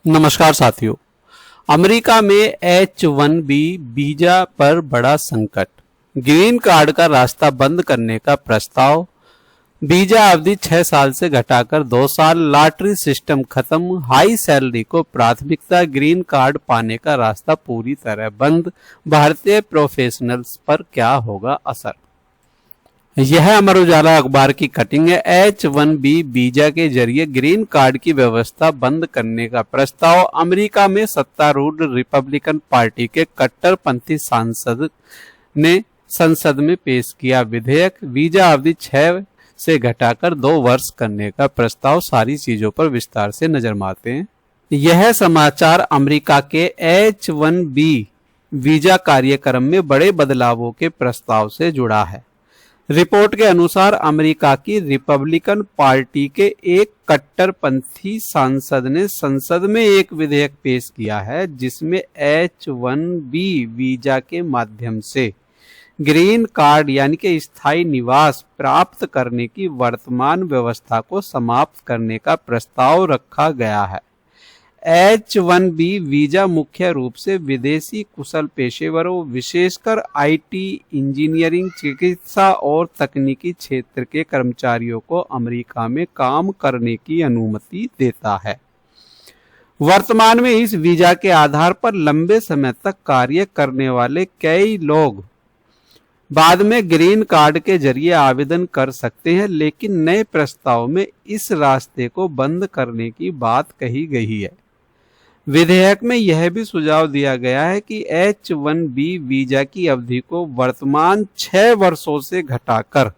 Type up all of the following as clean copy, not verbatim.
नमस्कार साथियों। अमेरिका में H-1B वीजा पर बड़ा संकट, ग्रीन कार्ड का रास्ता बंद करने का प्रस्ताव, वीजा अवधि 6 साल से घटाकर 2 साल, लॉटरी सिस्टम खत्म, हाई सैलरी को प्राथमिकता, ग्रीन कार्ड पाने का रास्ता पूरी तरह बंद, भारतीय प्रोफेशनल्स पर क्या होगा असर। यह अमर उजाला अखबार की कटिंग है। H-1B वीजा के जरिए ग्रीन कार्ड की व्यवस्था बंद करने का प्रस्ताव। अमेरिका में सत्तारूढ़ रिपब्लिकन पार्टी के कट्टरपंथी सांसद ने संसद में पेश किया विधेयक। वीजा अवधि 6 से घटाकर 2 वर्ष करने का प्रस्ताव। सारी चीजों पर विस्तार से नजर मारते हैं। यह समाचार अमेरिका के H-1B वीजा कार्यक्रम में बड़े बदलावों के प्रस्ताव से जुड़ा है। रिपोर्ट के अनुसार अमेरिका की रिपब्लिकन पार्टी के एक कट्टरपंथी सांसद ने संसद में एक विधेयक पेश किया है जिसमें H-1B वीजा के माध्यम से ग्रीन कार्ड यानी कि स्थायी निवास प्राप्त करने की वर्तमान व्यवस्था को समाप्त करने का प्रस्ताव रखा गया है। H-1B वीजा मुख्य रूप से विदेशी कुशल पेशेवरों, विशेषकर आईटी, इंजीनियरिंग, चिकित्सा और तकनीकी क्षेत्र के कर्मचारियों को अमेरिका में काम करने की अनुमति देता है। वर्तमान में इस वीजा के आधार पर लंबे समय तक कार्य करने वाले कई लोग बाद में ग्रीन कार्ड के जरिए आवेदन कर सकते हैं, लेकिन नए प्रस्ताव में इस रास्ते को बंद करने की बात कही गई है। विधेयक में यह भी सुझाव दिया गया है कि H-1B वीजा की अवधि को वर्तमान 6 वर्षों से घटाकर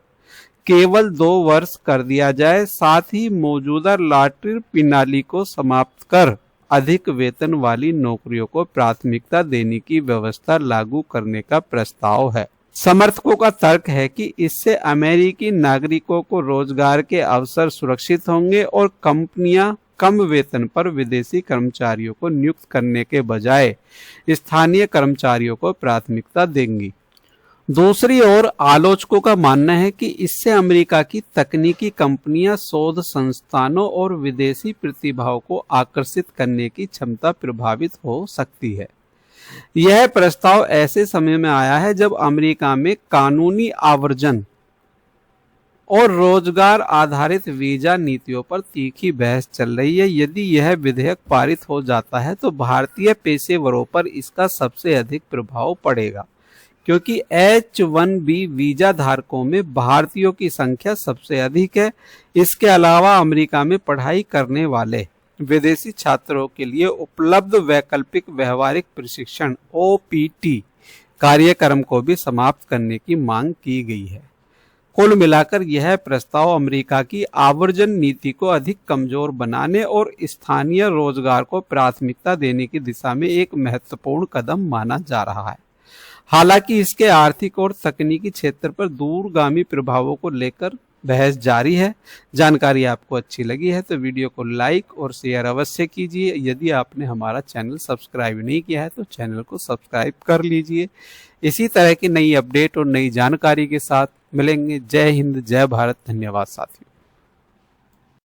केवल 2 वर्ष कर दिया जाए। साथ ही मौजूदा लॉटरी प्रणाली को समाप्त कर अधिक वेतन वाली नौकरियों को प्राथमिकता देने की व्यवस्था लागू करने का प्रस्ताव है। समर्थकों का तर्क है कि इससे अमेरिकी नागरिकों को रोजगार के अवसर सुरक्षित होंगे और कंपनियां कम वेतन पर विदेशी कर्मचारियों को नियुक्त करने के बजाय स्थानीय कर्मचारियों को प्राथमिकता देंगी। दूसरी ओर आलोचकों का मानना है कि इससे अमेरिका की तकनीकी कंपनियां, शोध संस्थानों और विदेशी प्रतिभाओं को आकर्षित करने की क्षमता प्रभावित हो सकती है। यह प्रस्ताव ऐसे समय में आया है जब अमेरिका में कानूनी आवर्जन और रोजगार आधारित वीजा नीतियों पर तीखी बहस चल रही है। यदि यह विधेयक पारित हो जाता है तो भारतीय पेशेवरों पर इसका सबसे अधिक प्रभाव पड़ेगा, क्योंकि H-1B वीजा धारकों में भारतीयों की संख्या सबसे अधिक है। इसके अलावा अमेरिका में पढ़ाई करने वाले विदेशी छात्रों के लिए उपलब्ध वैकल्पिक व्यवहारिक प्रशिक्षण OPT कार्यक्रम को भी समाप्त करने की मांग की गई है। कुल मिलाकर यह प्रस्ताव अमेरिका की आवर्जन नीति को अधिक कमजोर बनाने और स्थानीय रोजगार को प्राथमिकता देने की दिशा में एक महत्वपूर्ण कदम माना जा रहा है। हालांकि इसके आर्थिक और तकनीकी क्षेत्र पर दूरगामी प्रभावों को लेकर बहस जारी है। जानकारी आपको अच्छी लगी है तो वीडियो को लाइक और शेयर अवश्य कीजिए। यदि आपने हमारा चैनल सब्सक्राइब नहीं किया है तो चैनल को सब्सक्राइब कर लीजिए। इसी तरह की नई अपडेट और नई जानकारी के साथ मिलेंगे। जय हिंद, जय भारत। धन्यवाद साथियों।